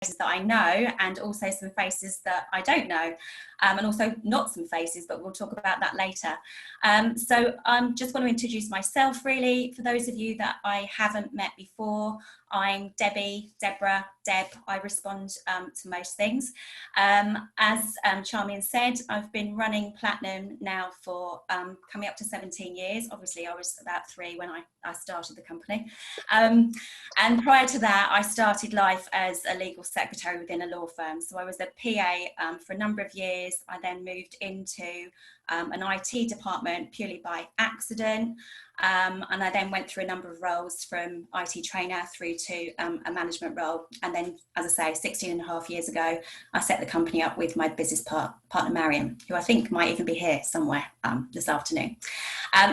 that I know, and also some faces that I don't know, and also not some faces, but we'll talk about that later. So I just want to introduce myself really. For those of you that I haven't met before, I'm Debbie, Deborah, Deb. I respond to most things. As Charmian said, I've been running Platinum now for coming up to 17 years. Obviously, I was about 3 when I started the company. And prior to that, I started life as a legal secretary within a law firm. So I was a PA for a number of years. I then moved into an IT department purely by accident. And I then went through a number of roles from IT trainer through to a management role. And then, as I say, 16 and a half years ago, I set the company up with my business partner, Marion, who I think might even be here somewhere this afternoon.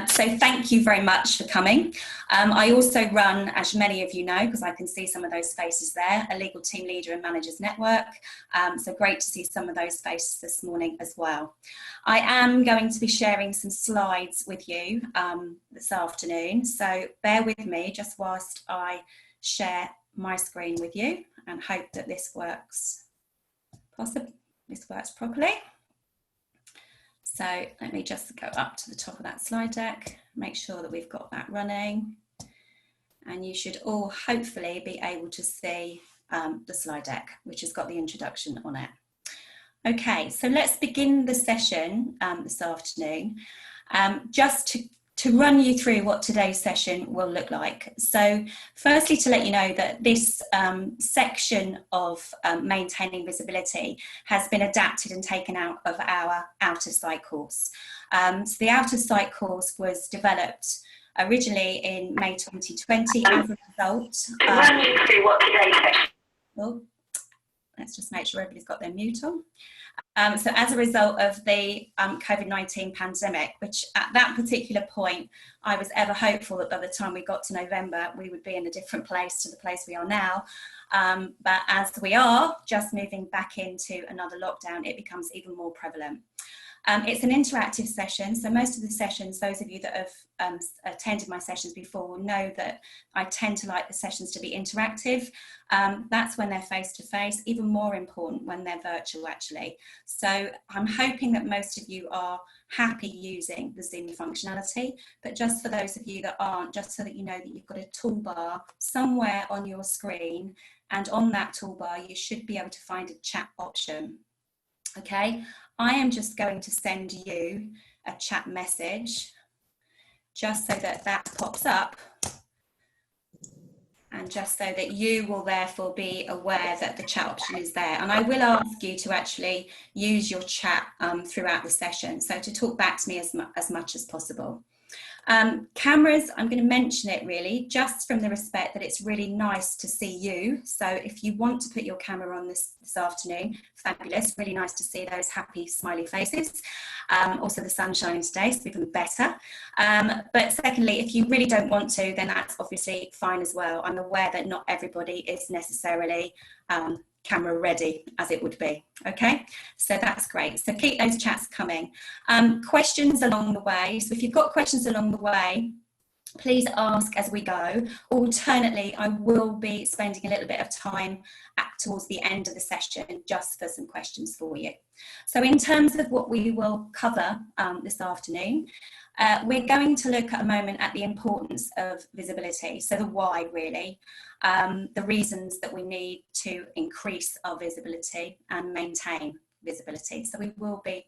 So thank you very much for coming. I also run, as many of you know, because I can see some of those faces there, a legal team leader and managers network. So great to see some of those faces this morning as well. I am going to be sharing some slides with you this afternoon. So bear with me just whilst I share my screen with you and hope that this works properly. So let me just go up to the top of that slide deck, make sure that we've got that running. And you should all hopefully be able to see the slide deck, which has got the introduction on it. Okay, so let's begin the session this afternoon. Just to run you through what today's session will look like. So firstly, to let you know that this section of maintaining visibility has been adapted and taken out of our Out of Sight course. So the Out of Sight course was developed originally in May 2020 as a result. To run you through what today's session. Oh, let's just make sure everybody's got their mute on. So as a result of the COVID-19 pandemic, which at that particular point, I was ever hopeful that by the time we got to November, we would be in a different place to the place we are now. But as we are just moving back into another lockdown, it becomes even more prevalent. It's an interactive session, so most of the sessions, those of you that have attended my sessions before will know that I tend to like the sessions to be interactive. That's when they're face-to-face, even more important when they're virtual actually. So I'm hoping that most of you are happy using the Zoom functionality, but just for those of you that aren't, just so that you know that you've got a toolbar somewhere on your screen, and on that toolbar you should be able to find a chat option. Okay, I am just going to send you a chat message just so that that pops up and just so that you will therefore be aware that the chat option is there. And I will ask you to actually use your chat throughout the session, so to talk back to me as much as possible. Cameras, I'm going to mention it really just from the respect that it's really nice to see you. So if you want to put your camera on this afternoon, fabulous, really nice to see those happy smiley faces. Also the sun shining today, so even better. But secondly, if you really don't want to, then that's obviously fine as well. I'm aware that not everybody is necessarily camera ready as it would be. Okay, so that's great. So keep those chats coming. Questions along the way. So if you've got questions along the way, please ask as we go. Alternately, I will be spending a little bit of time towards the end of the session just for some questions for you. So in terms of what we will cover this afternoon, we're going to look at a moment at the importance of visibility, so the why really, the reasons that we need to increase our visibility and maintain visibility. So we will be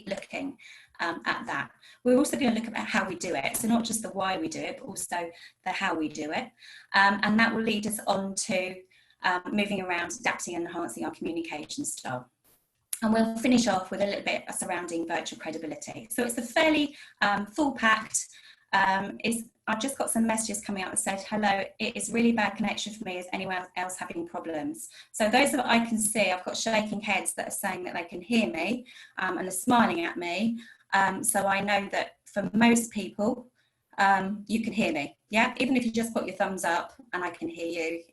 looking at that. We're also going to look at how we do it, so not just the why we do it, but also the how we do it, and that will lead us on to moving around, adapting and enhancing our communication style. And we'll finish off with a little bit surrounding virtual credibility. So it's a fairly full-packed, I've just got some messages coming out that said, hello, it is really bad connection for me. Is anyone else having problems? So those that I can see, I've got shaking heads that are saying that they can hear me and are smiling at me. So I know that for most people, you can hear me. Yeah, even if you just put your thumbs up and I can hear you,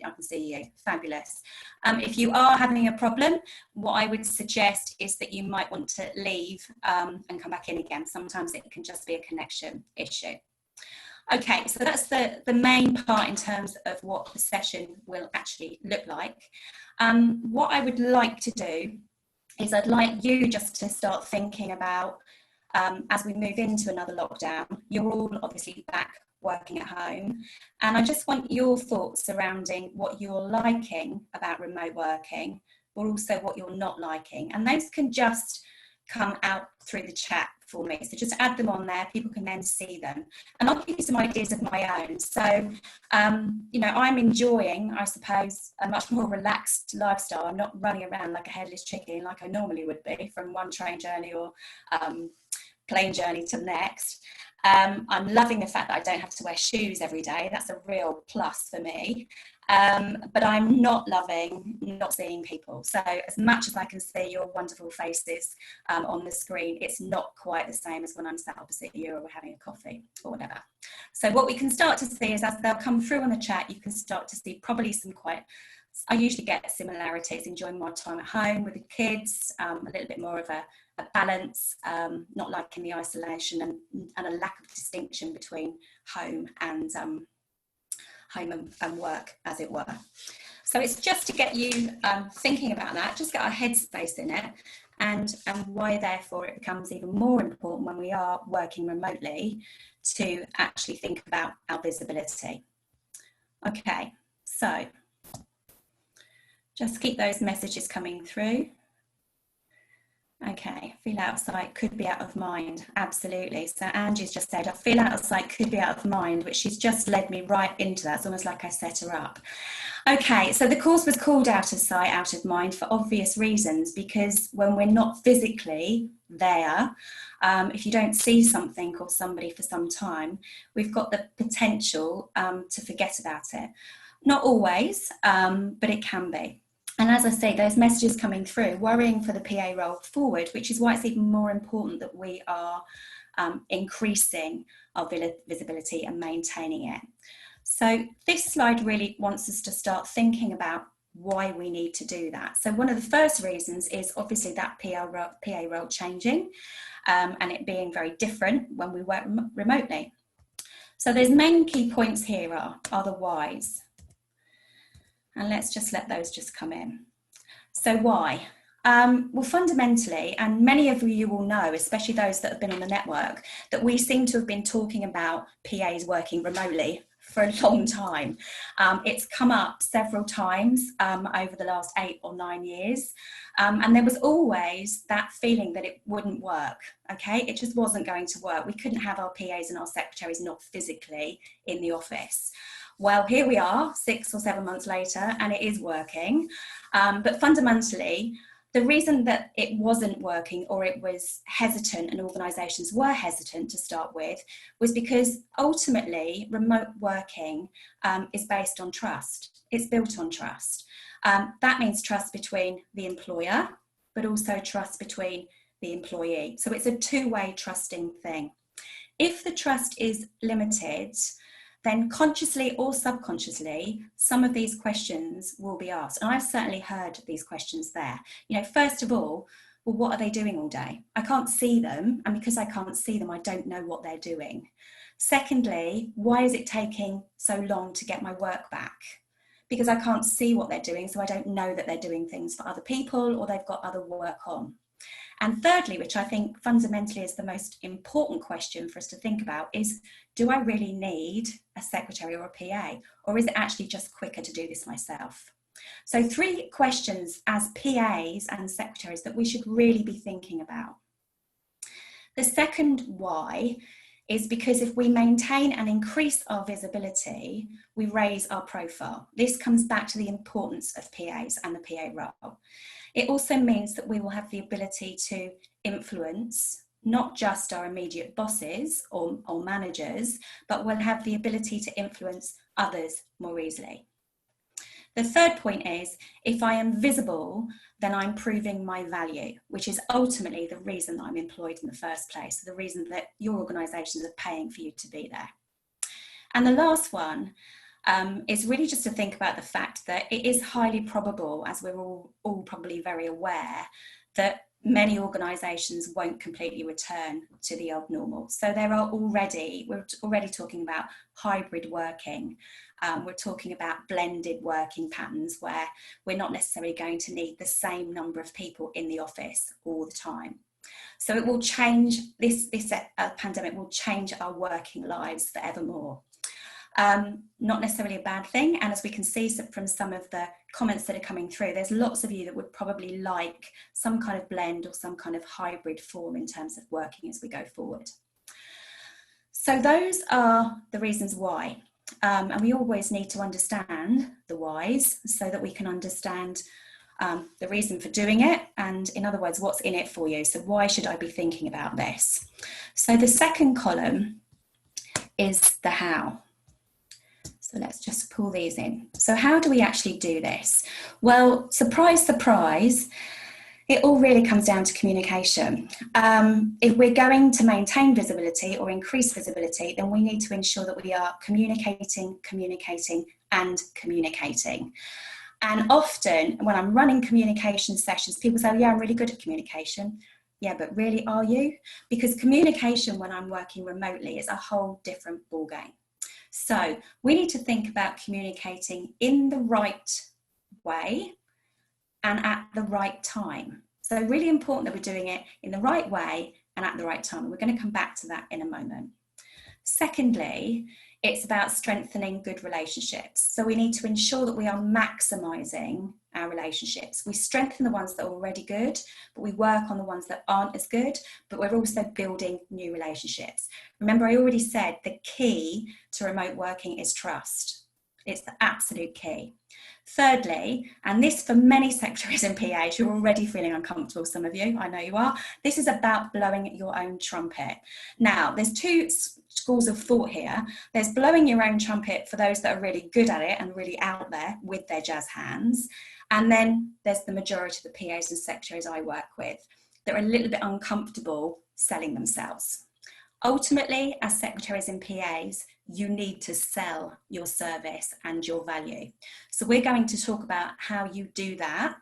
I can see you. Fabulous. If you are having a problem, what I would suggest is that you might want to leave and come back in again. Sometimes it can just be a connection issue. Okay, so that's the main part in terms of what the session will actually look like. What I would like to do is I'd like you just to start thinking about, as we move into another lockdown, you're all obviously back working at home, and I just want your thoughts surrounding what you're liking about remote working, but also what you're not liking, and those can just come out through the chat for me. So just add them on there, people can then see them. And I'll give you some ideas of my own. So, you know, I'm enjoying, I suppose, a much more relaxed lifestyle. I'm not running around like a headless chicken like I normally would be from one train journey or plane journey to the next. I'm loving the fact that I don't have to wear shoes every day. That's a real plus for me. But I'm not loving not seeing people. So as much as I can see your wonderful faces on the screen, it's not quite the same as when I'm sat opposite you or we're having a coffee or whatever. So what we can start to see is as they'll come through on the chat, you can start to see probably some quite, I usually get similarities, enjoying my time at home with the kids, a little bit more of a balance, not liking the isolation and a lack of distinction between home and work, as it were. So it's just to get you thinking about that, just get our headspace in it, and why therefore it becomes even more important when we are working remotely to actually think about our visibility. Okay, so just keep those messages coming through. Okay, feel out of sight, could be out of mind. Absolutely. So Angie's just said, I feel out of sight, could be out of mind, which she's just led me right into that. It's almost like I set her up. Okay, so the course was called Out of Sight, Out of Mind for obvious reasons, because when we're not physically there, if you don't see something or somebody for some time, we've got the potential to forget about it. Not always, but it can be. And as I say, those messages coming through, worrying for the PA role forward, which is why it's even more important that we are increasing our visibility and maintaining it. So this slide really wants us to start thinking about why we need to do that. So one of the first reasons is obviously that PA role changing and it being very different when we work remotely. So those main key points here are the whys. And let's just let those just come in. So why? Well, fundamentally, and many of you will know, especially those that have been on the network, that we seem to have been talking about PAs working remotely for a long time. It's come up several times over the last 8 or 9 years. And there was always that feeling that it wouldn't work, okay? It just wasn't going to work. We couldn't have our PAs and our secretaries not physically in the office. Well, here we are 6 or 7 months later, and it is working. But fundamentally, the reason that it wasn't working or it was hesitant and organisations were hesitant to start with was because ultimately remote working is based on trust. It's built on trust. That means trust between the employer, but also trust between the employee. So it's a two-way trusting thing. If the trust is limited, then consciously or subconsciously, some of these questions will be asked. And I've certainly heard these questions there. You know, first of all, well, what are they doing all day? I can't see them. And because I can't see them, I don't know what they're doing. Secondly, why is it taking so long to get my work back? Because I can't see what they're doing, so I don't know that they're doing things for other people or they've got other work on. And thirdly, which I think fundamentally is the most important question for us to think about, is do I really need a secretary or a PA, or is it actually just quicker to do this myself? So 3 questions as PAs and secretaries that we should really be thinking about. The second why is because if we maintain and increase our visibility, we raise our profile. This comes back to the importance of PAs and the PA role. It also means that we will have the ability to influence not just our immediate bosses or managers, but we'll have the ability to influence others more easily. The third point is, if I am visible, then I'm proving my value, which is ultimately the reason I'm employed in the first place, the reason that your organisations are paying for you to be there. And the last one is really just to think about the fact that it is highly probable, as we're all probably very aware, that many organisations won't completely return to the old normal. So we're already talking about hybrid working. We're talking about blended working patterns where we're not necessarily going to need the same number of people in the office all the time. So it will change, this pandemic will change our working lives forevermore. Not necessarily a bad thing, and as we can see from some of the comments that are coming through, there's lots of you that would probably like some kind of blend or some kind of hybrid form in terms of working as we go forward. So those are the reasons why, and we always need to understand the whys so that we can understand the reason for doing it, and in other words, what's in it for you. So why should I be thinking about this? So the second column is the how. So let's just pull these in. So how do we actually do this? Well, surprise, surprise, it all really comes down to communication. If we're going to maintain visibility or increase visibility, then we need to ensure that we are communicating, and communicating. And often when I'm running communication sessions, people say, oh, yeah, I'm really good at communication. Yeah, but really, are you? Because communication when I'm working remotely is a whole different ballgame. So we need to think about communicating in the right way and at the right time. So really important that we're doing it in the right way and at the right time. And we're going to come back to that in a moment. Secondly, it's about strengthening good relationships. So we need to ensure that we are maximising our relationships. We strengthen the ones that are already good, but we work on the ones that aren't as good, but we're also building new relationships. Remember, I already said the key to remote working is trust. It's the absolute key. Thirdly, and this for many secretaries and PAs, you're already feeling uncomfortable, some of you, I know you are, this is about blowing your own trumpet. Now, there's two schools of thought here. There's blowing your own trumpet for those that are really good at it and really out there with their jazz hands. And then there's the majority of the PAs and secretaries I work with that are a little bit uncomfortable selling themselves. Ultimately, as secretaries and PAs, you need to sell your service and your value. So we're going to talk about how you do that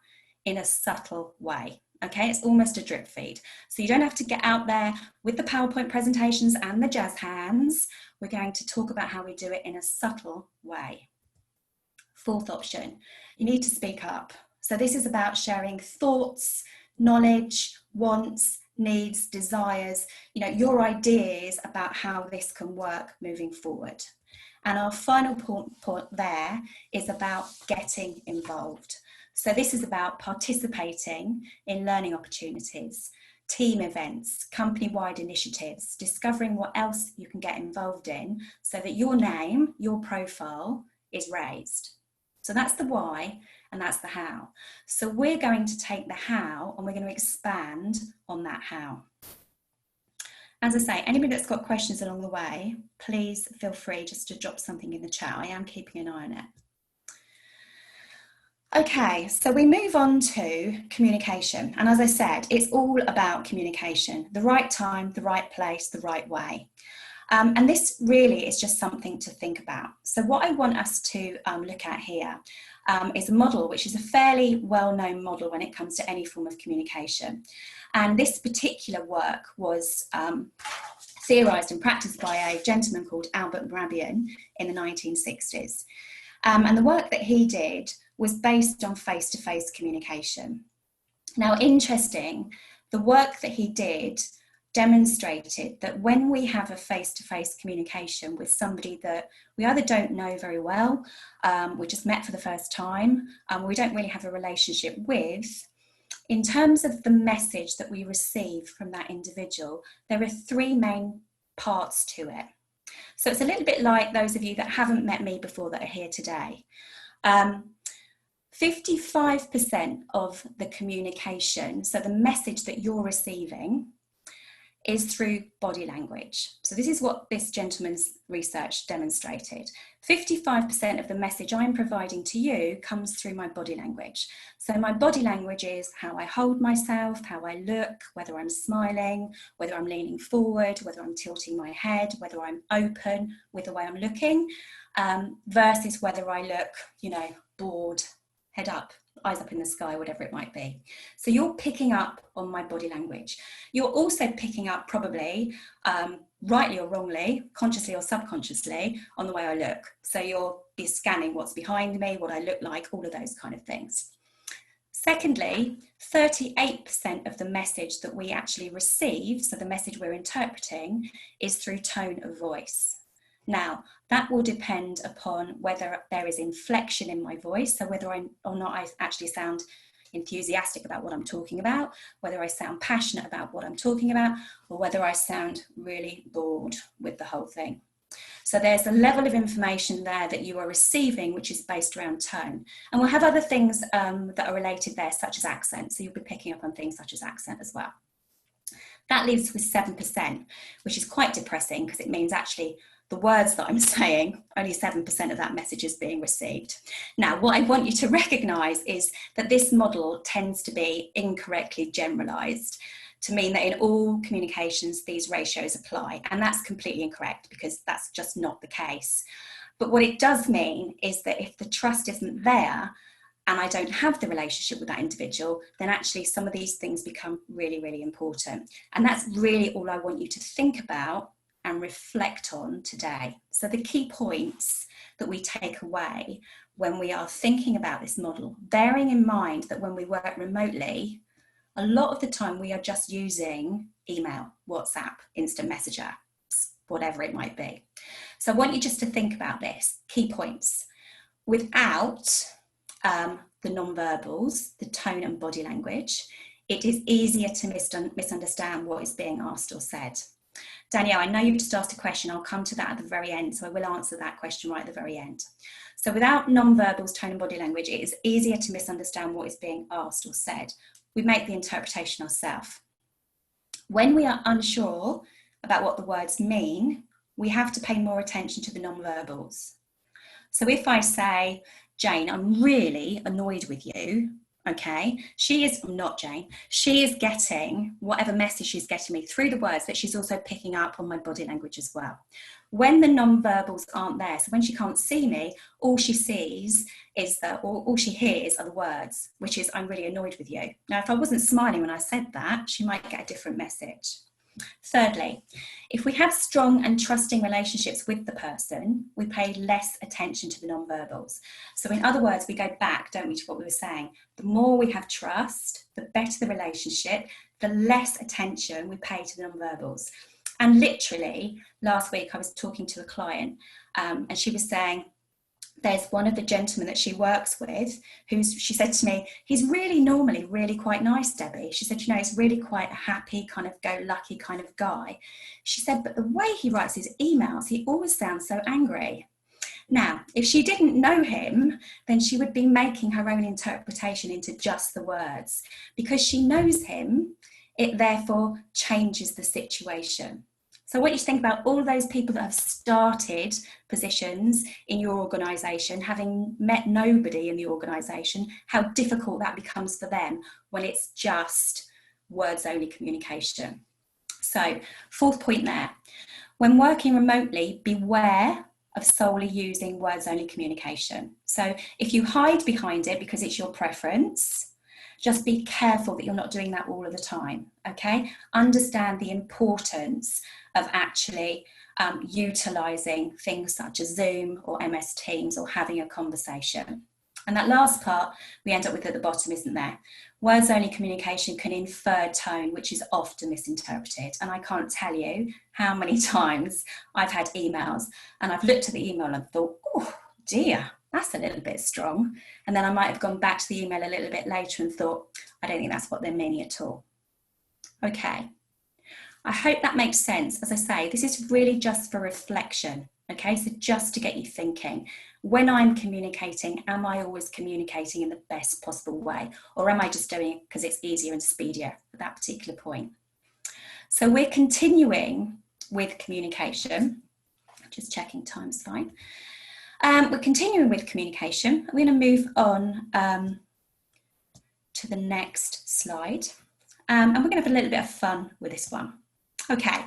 in a subtle way. Okay, it's almost a drip feed. So you don't have to get out there with the PowerPoint presentations and the jazz hands. We're going to talk about how we do it in a subtle way. Fourth option, you need to speak up. So this is about sharing thoughts, knowledge, wants, needs, desires, your ideas about how this can work moving forward. And our final point there is about getting involved. So this is about participating in learning opportunities, team events, company-wide initiatives, discovering what else you can get involved in so that your name, your profile is raised. So that's the why and that's the how. So we're going to take the how and we're going to expand on that how. As I say, anybody that's got questions along the way, please feel free just to drop something in the chat. I am keeping an eye on it. Okay, so we move on to communication. And as I said, it's all about communication, the right time, the right place, the right way. And this really is just something to think about. So what I want us to look at here is a model, which is a fairly well-known model when it comes to any form of communication. And this particular work was theorised and practised by a gentleman called Albert Mehrabian in the 1960s. And the work that he did was based on face-to-face communication. Now, interesting, the work that he did demonstrated that when we have a face-to-face communication with somebody that we either don't know very well, we just met for the first time, we don't really have a relationship with, in terms of the message that we receive from that individual, there are three main parts to it. So it's a little bit like those of you that haven't met me before that are here today. 55% of the communication, so the message that you're receiving, is through body language. So this is what this gentleman's research demonstrated. 55% of the message I'm providing to you comes through my body language. So my body language is how I hold myself, how I look, whether I'm smiling, whether I'm leaning forward, whether I'm tilting my head, whether I'm open with the way I'm looking, versus whether I look, bored, head up, eyes up in the sky, whatever it might be. So you're picking up on my body language. You're also picking up probably, rightly or wrongly, consciously or subconsciously, on the way I look. So you'll be scanning what's behind me, what I look like, all of those kind of things. Secondly, 38% of the message that we actually receive, so the message we're interpreting, is through tone of voice. Now, that will depend upon whether there is inflection in my voice, so whether or not I actually sound enthusiastic about what I'm talking about, whether I sound passionate about what I'm talking about, or whether I sound really bored with the whole thing. So there's a level of information there that you are receiving, which is based around tone. And we'll have other things that are related there, such as accent. So you'll be picking up on things such as accent as well. That leaves us with 7%, which is quite depressing because it means actually the words that I'm saying, only 7% of that message is being received. Now, what I want you to recognise is that this model tends to be incorrectly generalised, to mean that in all communications, these ratios apply. And that's completely incorrect because that's just not the case. But what it does mean is that if the trust isn't there and I don't have the relationship with that individual, then actually some of these things become really, really important. And that's really all I want you to think about and reflect on today. So the key points that we take away when we are thinking about this model, bearing in mind that when we work remotely, a lot of the time we are just using email, WhatsApp, instant messenger, whatever it might be. So I want you just to think about this, key points. Without the non-verbals, the tone and body language, it is easier to misunderstand what is being asked or said. Danielle, I know you've just asked a question. I'll come to that at the very end, so I will answer that question right at the very end. So without non-verbals, tone and body language, it is easier to misunderstand what is being asked or said. We make the interpretation ourselves. When we are unsure about what the words mean, we have to pay more attention to the non-verbals. So if I say, Jane, I'm really annoyed with you, okay, not Jane, she is getting whatever message she's getting me through the words, but she's also picking up on my body language as well. When the non-verbals aren't there, so when she can't see me, all she sees is that, or all she hears are the words, which is, I'm really annoyed with you. Now, if I wasn't smiling when I said that, she might get a different message. Thirdly, if we have strong and trusting relationships with the person, we pay less attention to the non-verbals. So in other words, we go back, don't we, to what we were saying. The more we have trust, the better the relationship, the less attention we pay to the non-verbals. And literally, last week I was talking to a client and she was saying, there's one of the gentlemen that she works with she said to me, he's really normally really quite nice, Debbie. She said, he's really quite a happy, kind of go-lucky kind of guy. She said, but the way he writes his emails, he always sounds so angry. Now, if she didn't know him, then she would be making her own interpretation into just the words. Because she knows him, it therefore changes the situation. So I want you to think about all of those people that have started positions in your organisation, having met nobody in the organisation, how difficult that becomes for them when it's just words-only communication. So, fourth point there, when working remotely, beware of solely using words-only communication. So if you hide behind it because it's your preference, just be careful that you're not doing that all of the time, okay? Understand the importance of actually utilising things such as Zoom or MS Teams or having a conversation. And that last part we end up with at the bottom, isn't there? Words-only communication can infer tone, which is often misinterpreted. And I can't tell you how many times I've had emails and I've looked at the email and thought, oh dear, that's a little bit strong. And then I might have gone back to the email a little bit later and thought, I don't think that's what they're meaning at all. Okay, I hope that makes sense. As I say, this is really just for reflection, okay? So just to get you thinking, when I'm communicating, am I always communicating in the best possible way? Or am I just doing it because it's easier and speedier at that particular point? So we're continuing with communication. Just checking time's fine. We're continuing with communication. We're going to move on to the next slide. And we're going to have a little bit of fun with this one. Okay,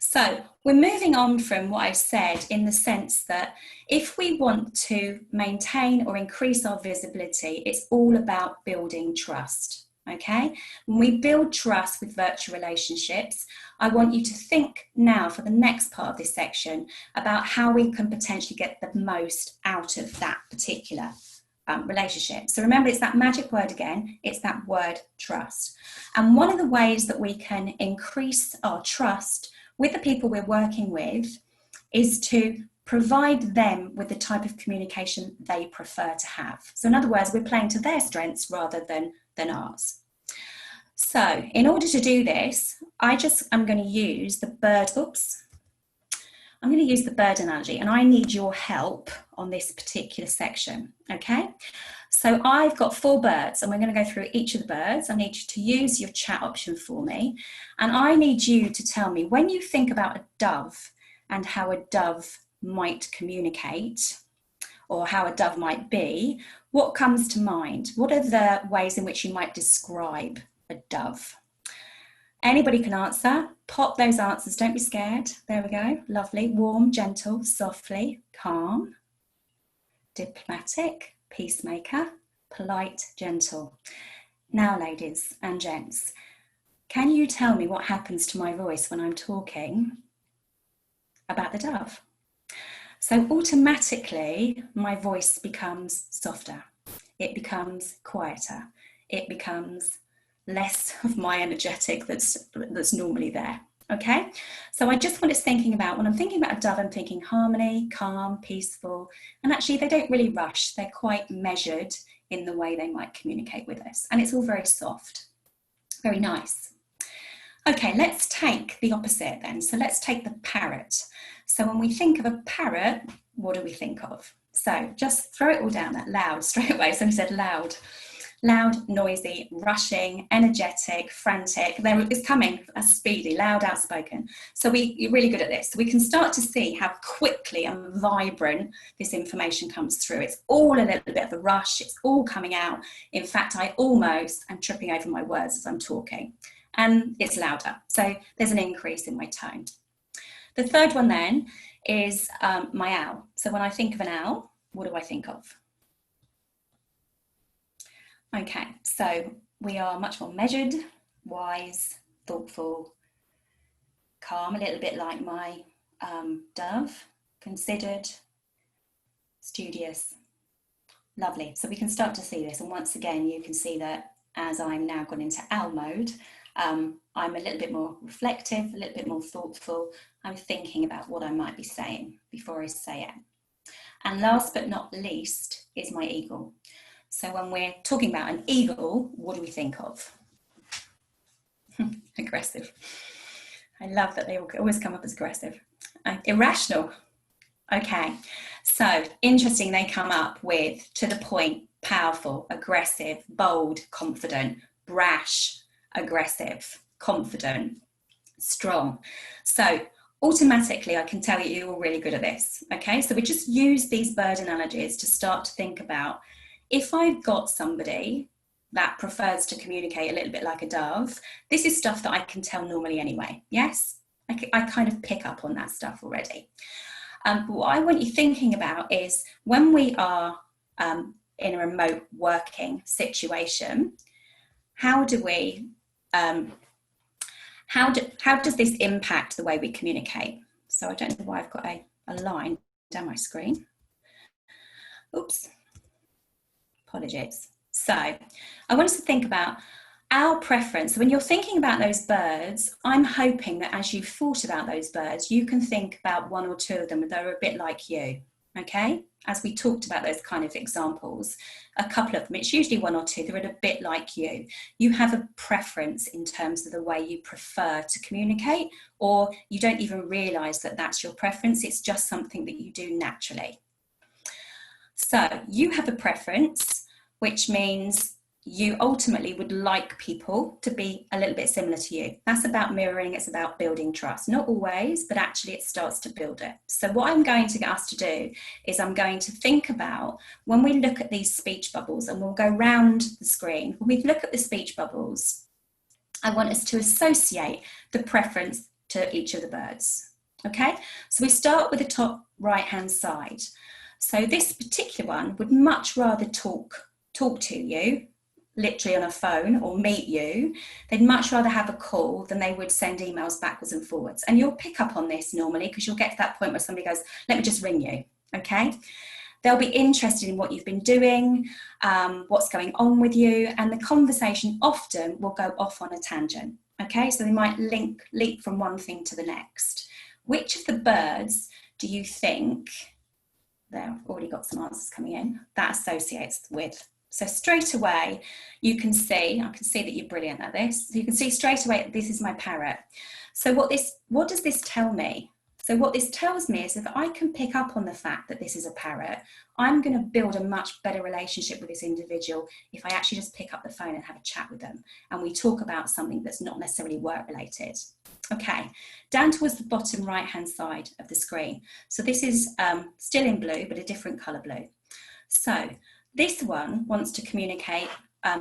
so we're moving on from what I said in the sense that if we want to maintain or increase our visibility, it's all about building trust. Okay, when we build trust with virtual relationships, I want you to think now for the next part of this section about how we can potentially get the most out of that particular relationship. So remember, it's that magic word again, it's that word trust. And one of the ways that we can increase our trust with the people we're working with is to provide them with the type of communication they prefer to have. So in other words, we're playing to their strengths rather than ours. So in order to do this, I'm going to use the bird, I'm going to use the bird analogy, and I need your help on this particular section, okay? So I've got 4 birds, and we're going to go through each of the birds. I need you to use your chat option for me, and I need you to tell me, when you think about a dove and how a dove might communicate, or how a dove might be, what comes to mind? What are the ways in which you might describe a dove? Anybody can answer. Pop those answers, don't be scared. There we go, lovely. Warm, gentle, softly, calm, diplomatic, peacemaker, polite, gentle. Now, ladies and gents, can you tell me what happens to my voice when I'm talking about the dove? So automatically, my voice becomes softer. It becomes quieter. It becomes less of my energetic that's normally there. Okay, so I just want us thinking about, when I'm thinking about a dove, I'm thinking harmony, calm, peaceful, and actually they don't really rush. They're quite measured in the way they might communicate with us, and it's all very soft, very nice. Okay, let's take the opposite then. So let's take the parrot. So when we think of a parrot, what do we think of? So just throw it all down that loud straight away. Somebody said loud. Loud, noisy, rushing, energetic, frantic. There it's coming, speedy, loud, outspoken. So we're really good at this. We can start to see how quickly and vibrant this information comes through. It's all a little bit of a rush. It's all coming out. In fact, I almost am tripping over my words as I'm talking. And it's louder. So there's an increase in my tone. The third one then is my owl. So when I think of an owl, what do I think of? Okay, so we are much more measured, wise, thoughtful, calm, a little bit like my dove, considered, studious, lovely. So we can start to see this, and once again you can see that as I'm now gone into owl mode, I'm a little bit more reflective, a little bit more thoughtful. I'm thinking about what I might be saying before I say it. And last but not least is my eagle. So when we're talking about an eagle, what do we think of? Aggressive. I love that they always come up as aggressive. Irrational. Okay, so interesting, they come up with to the point, powerful, aggressive, bold, confident, brash, aggressive, confident, strong. So automatically I can tell you you're all really good at this. Okay, so we just use these bird analogies to start to think about, if I've got somebody that prefers to communicate a little bit like a dove, this is stuff that I can tell normally anyway. Yes, I kind of pick up on that stuff already. But what I want you thinking about is when we are in a remote working situation, how does this impact the way we communicate? So I don't know why I've got a line down my screen. Oops. Apologies. So I want us to think about our preference. When you're thinking about those birds, I'm hoping that as you've thought about those birds, you can think about one or two of them that are a bit like you, okay? As we talked about those kind of examples, a couple of them, it's usually one or two, they're a bit like you. You have a preference in terms of the way you prefer to communicate, or you don't even realise that that's your preference, it's just something that you do naturally. So you have a preference, which means you ultimately would like people to be a little bit similar to you. That's about mirroring, it's about building trust. Not always, but actually it starts to build it. So what I'm going to get us to do is I'm going to think about, when we look at these speech bubbles, and we'll go round the screen, when we look at the speech bubbles, I want us to associate the preference to each of the birds. Okay, so we start with the top right hand side. So this particular one would much rather talk to you, literally on a phone, or meet you. They'd much rather have a call than they would send emails backwards and forwards. And you'll pick up on this normally, because you'll get to that point where somebody goes, let me just ring you, okay? They'll be interested in what you've been doing, what's going on with you, and the conversation often will go off on a tangent, okay? So they might leap from one thing to the next. Which of the birds do you think, there, I've already got some answers coming in, that associates with? So straight away, you can see, I can see that you're brilliant at this. So you can see straight away that this is my parrot. So what does this tell me? So what this tells me is if I can pick up on the fact that this is a parrot, I'm going to build a much better relationship with this individual if I actually just pick up the phone and have a chat with them and we talk about something that's not necessarily work related. Okay, down towards the bottom right hand side of the screen. So this is still in blue, but a different colour blue. So this one wants to communicate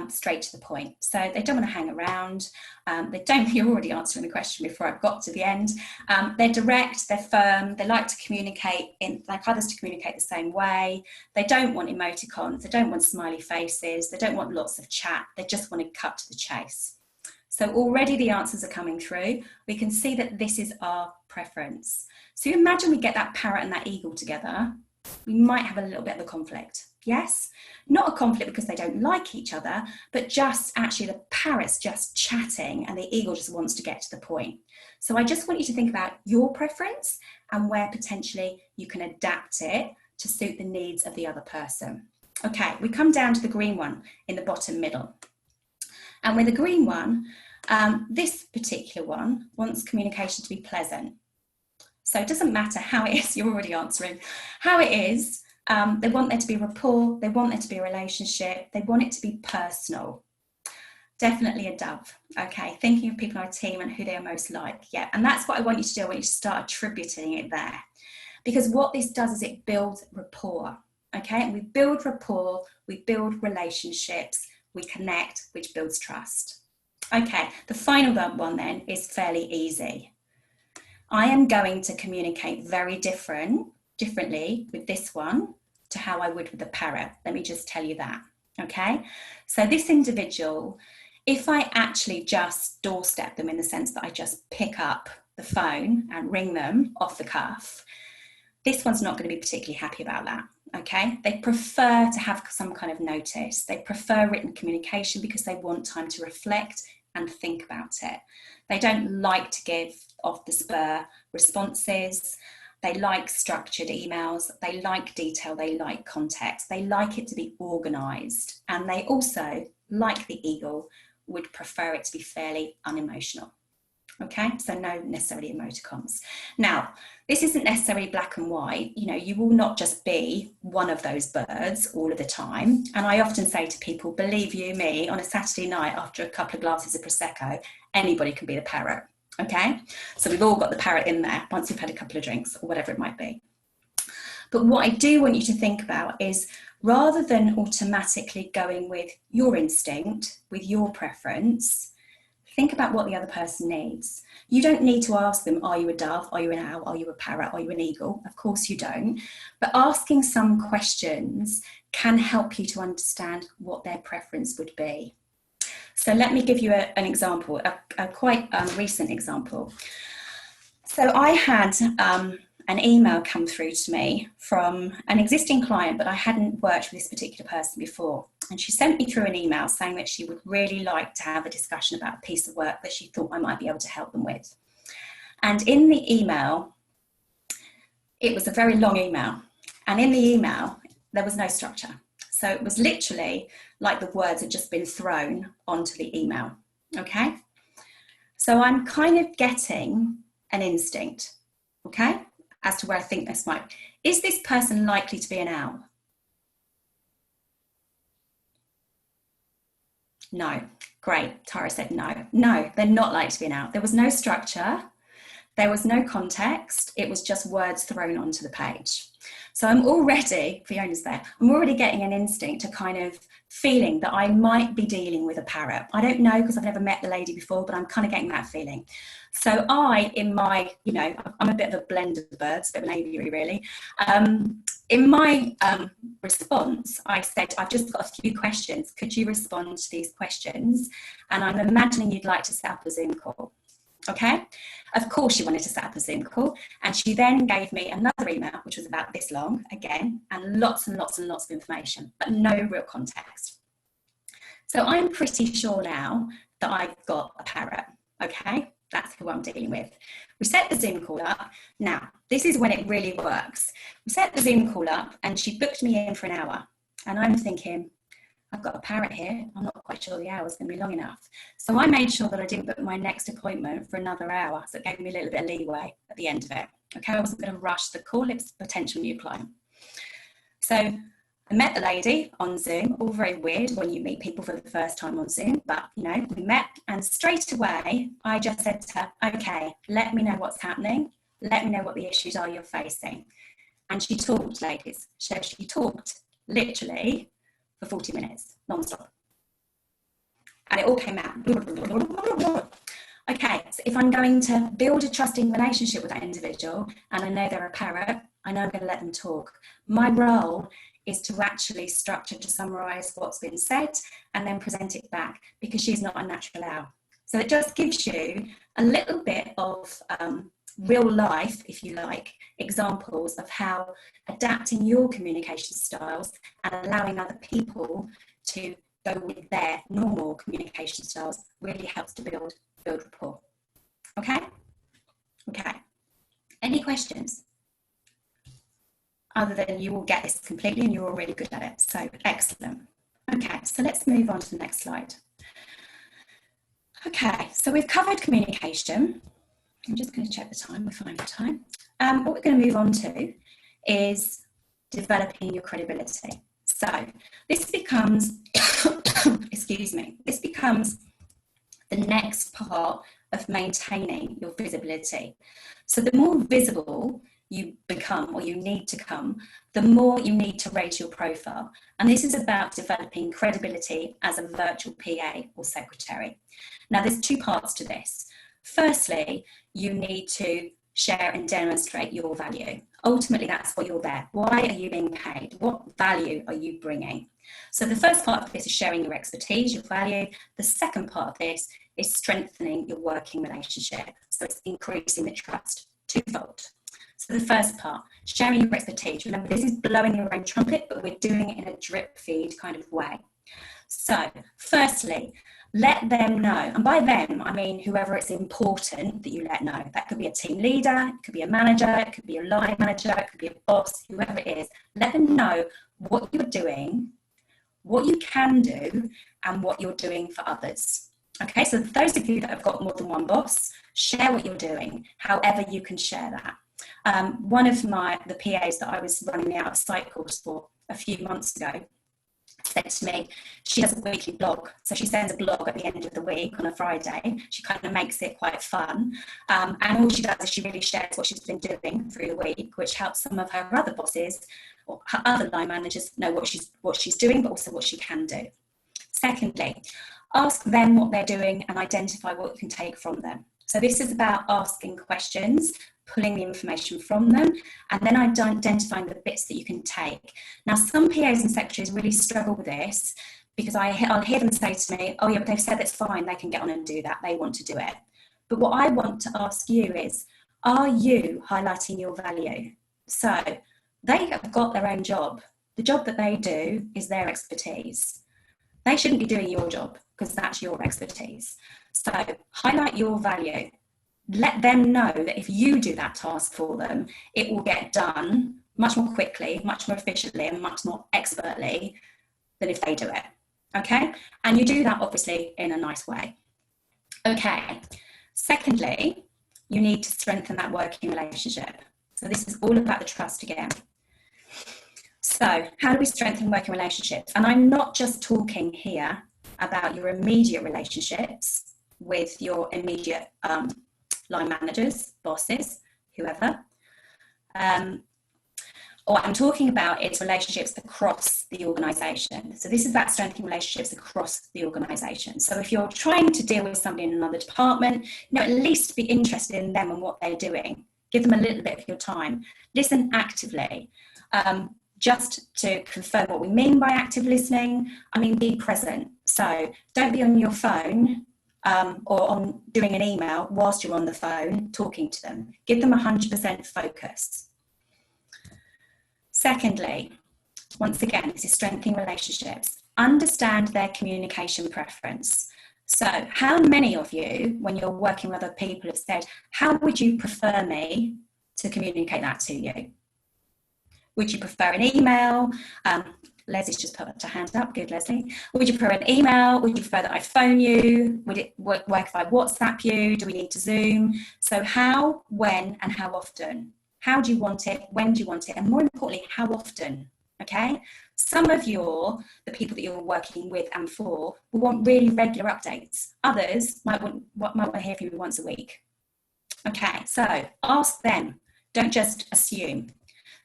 straight to the point. So they don't want to hang around. They don't, you're already answering the question before I've got to the end. They're direct, they're firm, they like to communicate, like others to communicate the same way. They don't want emoticons, they don't want smiley faces, they don't want lots of chat, they just want to cut to the chase. So already the answers are coming through. We can see that this is our preference. So you imagine we get that parrot and that eagle together, we might have a little bit of a conflict. Yes, not a conflict because they don't like each other, but just actually the parrot's just chatting and the eagle just wants to get to the point. So I just want you to think about your preference and where potentially you can adapt it to suit the needs of the other person. Okay, we come down to the green one in the bottom middle. And with the green one, this particular one wants communication to be pleasant. So it doesn't matter how it is, you're already answering, how it is. They want there to be rapport, they want there to be a relationship, they want it to be personal. Definitely a dove, okay? Thinking of people on a team and who they are most like, yeah. And that's what I want you to do. I want you to start attributing it there. Because what this does is it builds rapport, okay? And we build rapport, we build relationships, we connect, which builds trust. Okay, the final one then is fairly easy. I am going to communicate very differently with this one to how I would with the parrot. Let me just tell you that, okay? So this individual, if I actually just doorstep them in the sense that I just pick up the phone and ring them off the cuff, this one's not going to be particularly happy about that, okay? They prefer to have some kind of notice. They prefer written communication because they want time to reflect and think about it. They don't like to give off the spur responses. They like structured emails, they like detail, they like context, they like it to be organised, and they also, like the eagle, would prefer it to be fairly unemotional. Okay, so no necessarily emoticons. Now, this isn't necessarily black and white. You know, you will not just be one of those birds all of the time. And I often say to people, believe you me, on a Saturday night after a couple of glasses of Prosecco, anybody can be the parrot. Okay, so we've all got the parrot in there once we've had a couple of drinks or whatever it might be. But what I do want you to think about is, rather than automatically going with your instinct, with your preference, think about what the other person needs. You don't need to ask them, are you a dove? Are you an owl? Are you a parrot? Are you an eagle? Of course you don't. But asking some questions can help you to understand what their preference would be. So let me give you an example, a quite recent example. So I had an email come through to me from an existing client, but I hadn't worked with this particular person before. And she sent me through an email saying that she would really like to have a discussion about a piece of work that she thought I might be able to help them with. And in the email, it was a very long email. And in the email, there was no structure. So it was literally like the words had just been thrown onto the email, okay? So I'm kind of getting an instinct, okay, as to where I think this might. Is this person likely to be an owl? No. Great. Tara said no. No, they're not likely to be an owl. There was no structure. There was no context. It was just words thrown onto the page. So I'm already, Fiona's there, I'm already getting an instinct to kind of feeling that I might be dealing with a parrot. I don't know because I've never met the lady before, but I'm kind of getting that feeling. So I, in my, you know, I'm a bit of a blend of birds, a bit of an aviary really. In my response, I said, I've just got a few questions. Could you respond to these questions? And I'm imagining you'd like to set up a Zoom call. Okay, of course she wanted to set up a Zoom call, and she then gave me another email which was about this long again, and lots and lots and lots of information, but no real context. So I'm pretty sure now that I've got a parrot. Okay, that's who I'm dealing with. We set the Zoom call up. Now this is when it really works. We set the Zoom call up and she booked me in for an hour, and I'm thinking, I've got a parrot here. I'm not quite sure the hour's going to be long enough. So I made sure that I didn't book my next appointment for another hour. So it gave me a little bit of leeway at the end of it. Okay, I wasn't going to rush the call. It's a potential new client. So I met the lady on Zoom. All very weird when you meet people for the first time on Zoom, but you know, we met, and straight away I just said to her, okay, let me know what's happening. Let me know what the issues are you're facing. And she talked, ladies. So she talked literally for 40 minutes, non-stop. And it all came out. Okay, so if I'm going to build a trusting relationship with that individual, and I know they're a parrot, I know I'm going to let them talk. My role is to actually structure, to summarise what's been said and then present it back, because she's not a natural owl. So it just gives you a little bit of real life, if you like, examples of how adapting your communication styles and allowing other people to go with their normal communication styles really helps to build rapport. Okay? Okay. Any questions? Other than you will get this completely and you're already good at it. So excellent. Okay, so let's move on to the next slide. Okay, so we've covered communication. I'm just going to check the time, we're fine for time. What we're going to move on to is developing your credibility. So this becomes, excuse me, this becomes the next part of maintaining your visibility. So the more visible you become, or you need to come, the more you need to raise your profile. And this is about developing credibility as a virtual PA or secretary. Now there's two parts to this. Firstly, you need to share and demonstrate your value. Ultimately, that's what you're there. Why are you being paid? What value are you bringing? So the first part of this is sharing your expertise, your value. The second part of this is strengthening your working relationship. So it's increasing the trust, twofold. So the first part, sharing your expertise. Remember, this is blowing your own trumpet, but we're doing it in a drip feed kind of way. So firstly, let them know. And by them, I mean whoever it's important that you let know. That could be a team leader, it could be a manager, it could be a line manager, it could be a boss, whoever it is. Let them know what you're doing, what you can do, and what you're doing for others. Okay, so those of you that have got more than one boss, share what you're doing, however you can share that. One of the PAs that I was running the out of sight course for a few months ago said to me, she does a weekly blog. So she sends a blog at the end of the week on a Friday. She kind of makes it quite fun. And all she does is she really shares what she's been doing through the week, which helps some of her other bosses or her other line managers know what she's doing, but also what she can do. Secondly, ask them what they're doing and identify what you can take from them. So this is about asking questions, pulling the information from them, and then identifying the bits that you can take. Now, some PAs and secretaries really struggle with this because I'll hear them say to me, oh yeah, but they've said it's fine, they can get on and do that, they want to do it. But what I want to ask you is, are you highlighting your value? So they have got their own job. The job that they do is their expertise. They shouldn't be doing your job because that's your expertise. So highlight your value. Let them know that if you do that task for them, it will get done much more quickly, much more efficiently, and much more expertly than if they do it. Okay? And you do that obviously in a nice way. Okay. Secondly, you need to strengthen that working relationship. So this is all about the trust again. So how do we strengthen working relationships? And I'm not just talking here about your immediate relationships with your immediate line managers, bosses, whoever. What I'm talking about is relationships across the organisation. So this is about strengthening relationships across the organisation. So if you're trying to deal with somebody in another department, at least be interested in them and what they're doing. Give them a little bit of your time. Listen actively. Just to confirm what we mean by active listening, I mean be present. So don't be on your phone or on doing an email whilst you're on the phone talking to them. Give them 100% focus. Secondly, once again, this is strengthening relationships. Understand their communication preference. So how many of you, when you're working with other people, have said, how would you prefer me to communicate that to you? Would you prefer an email? Leslie's just put her hand up. Good, Leslie. Would you prefer an email? Would you prefer that I phone you? Would it work if I WhatsApp you? Do we need to Zoom? So how, when, and how often? How do you want it? When do you want it? And more importantly, how often? Okay? Some of the people that you're working with and for, will want really regular updates. Others might want to hear from you once a week. Okay, so ask them. Don't just assume.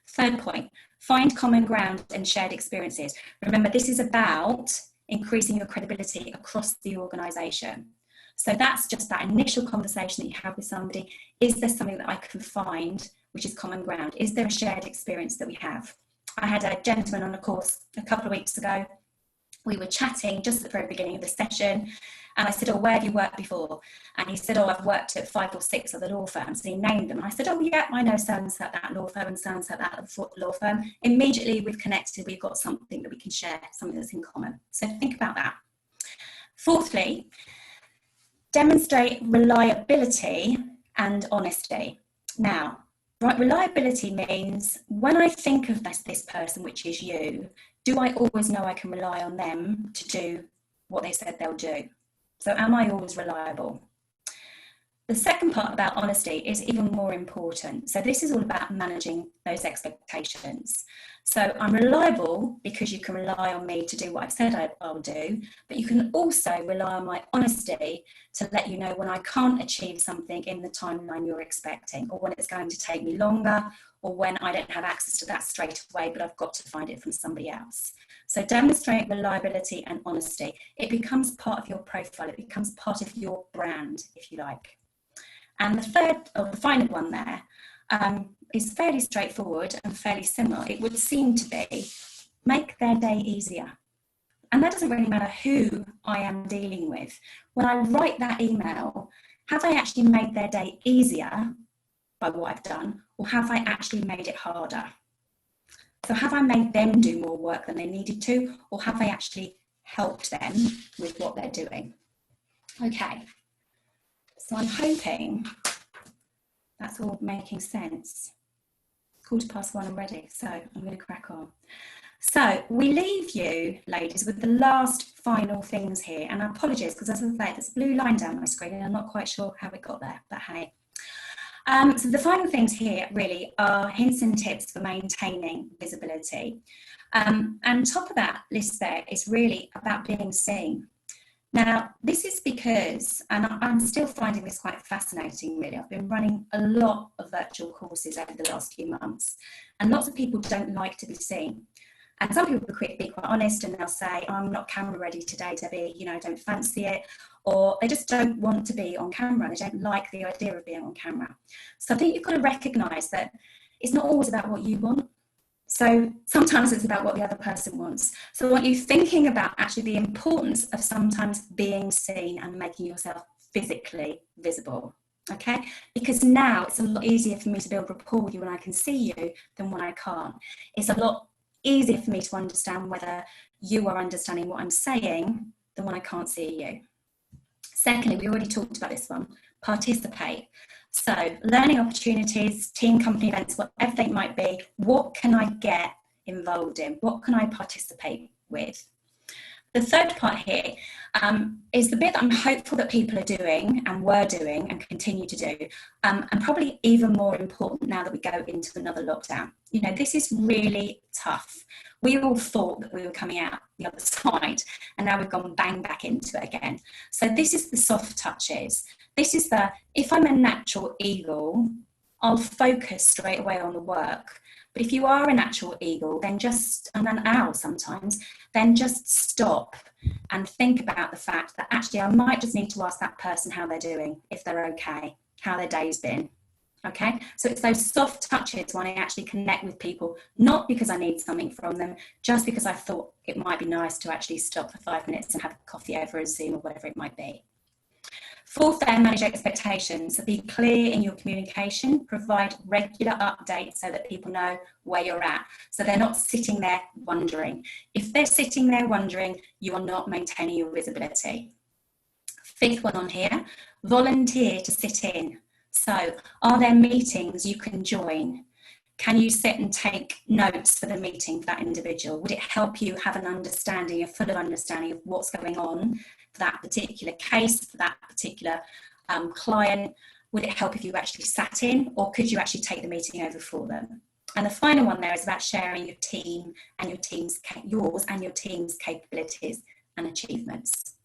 Third point, find common ground and shared experiences. Remember, this is about increasing your credibility across the organisation. So that's just that initial conversation that you have with somebody. Is there something that I can find which is common ground? Is there a shared experience that we have? I had a gentleman on a course a couple of weeks ago. We were chatting just at the very beginning of the session, and I said, where have you worked before? And he said, I've worked at 5 or 6 other law firms. And he named them. And I said, yeah, I know so-and-so at that law firm and so-and-so at that law firm. Immediately we've connected, we've got something that we can share, something that's in common. So think about that. Fourthly, demonstrate reliability and honesty. Now, reliability means when I think of this person, which is you, do I always know I can rely on them to do what they said they'll do? So am I always reliable? The second part about honesty is even more important. So this is all about managing those expectations. So I'm reliable because you can rely on me to do what I've said I'll do, but you can also rely on my honesty to let you know when I can't achieve something in the timeline you're expecting, or when it's going to take me longer, or when I don't have access to that straight away, but I've got to find it from somebody else. So demonstrate reliability and honesty. It becomes part of your profile. It becomes part of your brand, if you like. And the third, or the final one there, is fairly straightforward and fairly similar. It would seem to be, make their day easier. And that doesn't really matter who I am dealing with. When I write that email, have I actually made their day easier by what I've done, or have I actually made it harder? So have I made them do more work than they needed to, or have I actually helped them with what they're doing? Okay, so I'm hoping that's all making sense. 1:15 already, so I'm going to crack on. So we leave you, ladies, with the last final things here, and I apologise because as I say, there's a blue line down my screen and I'm not quite sure how it got there, but hey. So the final things here really are hints and tips for maintaining visibility. And top of that list there is really about being seen. Now, this is because, and I'm still finding this quite fascinating really, I've been running a lot of virtual courses over the last few months, and lots of people don't like to be seen. And some people will be quite honest and they'll say, I'm not camera ready today, Debbie, I don't fancy it, or they just don't want to be on camera, they don't like the idea of being on camera. So I think you've got to recognise that it's not always about what you want. So sometimes it's about what the other person wants. So I want you thinking about actually the importance of sometimes being seen and making yourself physically visible, okay? Because now it's a lot easier for me to build rapport with you when I can see you than when I can't. It's a lot easier for me to understand whether you are understanding what I'm saying than when I can't see you. Secondly, we already talked about this one, participate. So learning opportunities, team company events, whatever they might be, what can I get involved in? What can I participate with? The third part here is the bit that I'm hopeful that people are doing and were doing and continue to do, and probably even more important now that we go into another lockdown. You know, this is really tough. We all thought that we were coming out the other side, and now we've gone bang back into it again. So this is the soft touches. This is the, if I'm a natural eagle, I'll focus straight away on the work. But if you are a natural eagle, then just, and an owl sometimes, then just stop and think about the fact that actually I might just need to ask that person how they're doing, if they're okay, how their day's been. Okay, so it's those soft touches when I actually connect with people, not because I need something from them, just because I thought it might be nice to actually stop for 5 minutes and have a coffee over a Zoom or whatever it might be. Fourth, manage expectations. So be clear in your communication, provide regular updates so that people know where you're at. So they're not sitting there wondering. If they're sitting there wondering, you are not maintaining your visibility. Fifth one on here, volunteer to sit in. So are there meetings you can join? Can you sit and take notes for the meeting for that individual? Would it help you have an understanding, a fuller understanding of what's going on for that particular case, for that particular client? Would it help if you actually sat in, or could you actually take the meeting over for them? And the final one there is about sharing your team and yours and your team's capabilities and achievements.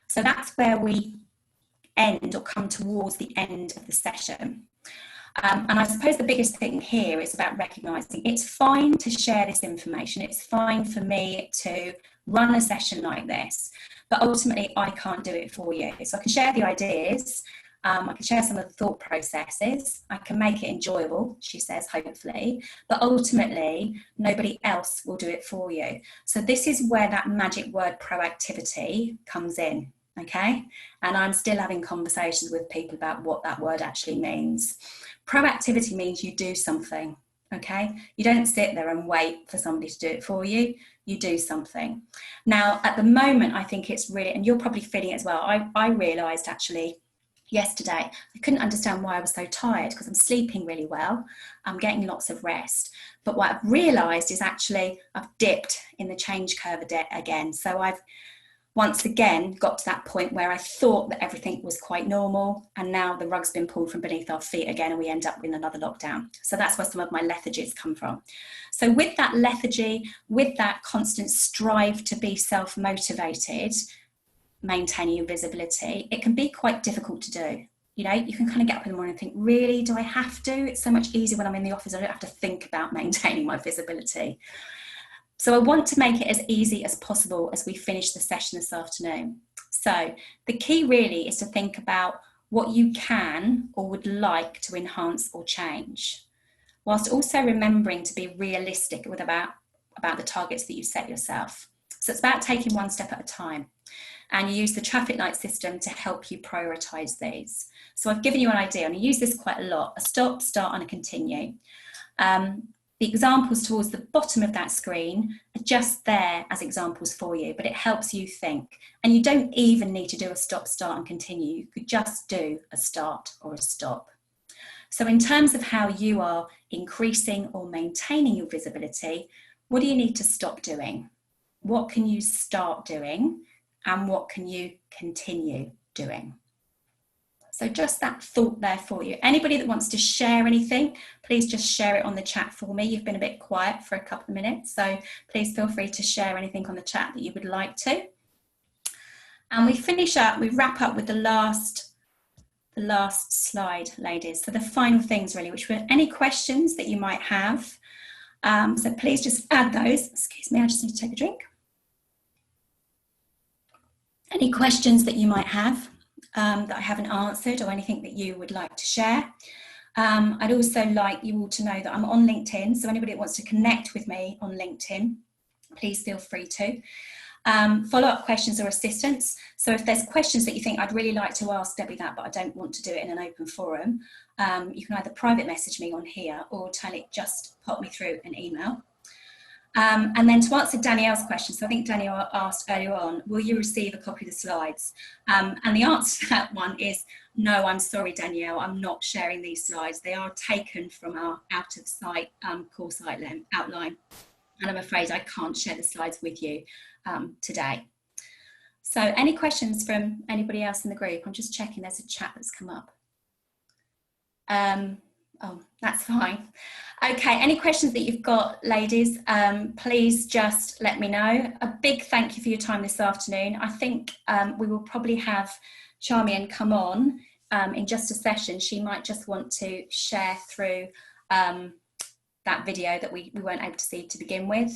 So that's where we end, or come towards the end of the session. And I suppose the biggest thing here is about recognising it's fine to share this information. It's fine for me to run a session like this, but ultimately I can't do it for you. So I can share the ideas, I can share some of the thought processes, I can make it enjoyable, she says, hopefully, but ultimately nobody else will do it for you. So this is where that magic word proactivity comes in. Okay, and I'm still having conversations with people about what that word actually means. Proactivity means you do something. Okay, you don't sit there and wait for somebody to do it for you. You do something. Now, at the moment, I think it's really, and you're probably feeling it as well. I realised actually yesterday I couldn't understand why I was so tired, because I'm sleeping really well. I'm getting lots of rest. But what I've realised is actually I've dipped in the change curve again. So I've once again got to that point where I thought that everything was quite normal, and now the rug's been pulled from beneath our feet again and we end up in another lockdown. So that's where some of my lethargies come from. So with that lethargy, with that constant strive to be self-motivated, maintaining your visibility, it can be quite difficult to do. You know, you can kind of get up in the morning and think, really, do I have to? It's so much easier when I'm in the office. I don't have to think about maintaining my visibility. So I want to make it as easy as possible as we finish the session this afternoon. So the key really is to think about what you can or would like to enhance or change, whilst also remembering to be realistic with about the targets that you set yourself. So it's about taking one step at a time, and you use the traffic light system to help you prioritise these. So I've given you an idea, and I use this quite a lot: a stop, start and a continue. The examples towards the bottom of that screen are just there as examples for you, but it helps you think. And you don't even need to do a stop, start and continue. You could just do a start or a stop. So in terms of how you are increasing or maintaining your visibility, what do you need to stop doing? What can you start doing? And what can you continue doing? So just that thought there for you. Anybody that wants to share anything, please just share it on the chat for me. You've been a bit quiet for a couple of minutes, so please feel free to share anything on the chat that you would like to. And we wrap up with the last slide, ladies. So the final things really, which were any questions that you might have. So please just add those. Excuse me, I just need to take a drink. Any questions that you might have that I haven't answered, or anything that you would like to share. I'd also like you all to know that I'm on LinkedIn, so anybody that wants to connect with me on LinkedIn, please feel free to. Follow-up questions or assistance. So if there's questions that you think I'd really like to ask Debbie that, but I don't want to do it in an open forum, you can either private message me on here, or just pop me through an email. And then to answer Danielle's question, so I think Danielle asked earlier on, will you receive a copy of the slides? And the answer to that one is no, I'm sorry, Danielle, I'm not sharing these slides. They are taken from our out of sight course outline. and I'm afraid I can't share the slides with you today. So any questions from anybody else in the group? I'm just checking, there's a chat that's come up. Oh, that's fine. Okay, any questions that you've got, ladies, please just let me know. A big thank you for your time this afternoon. I think we will probably have Charmian come on in just a session. She might just want to share through that video that we weren't able to see to begin with.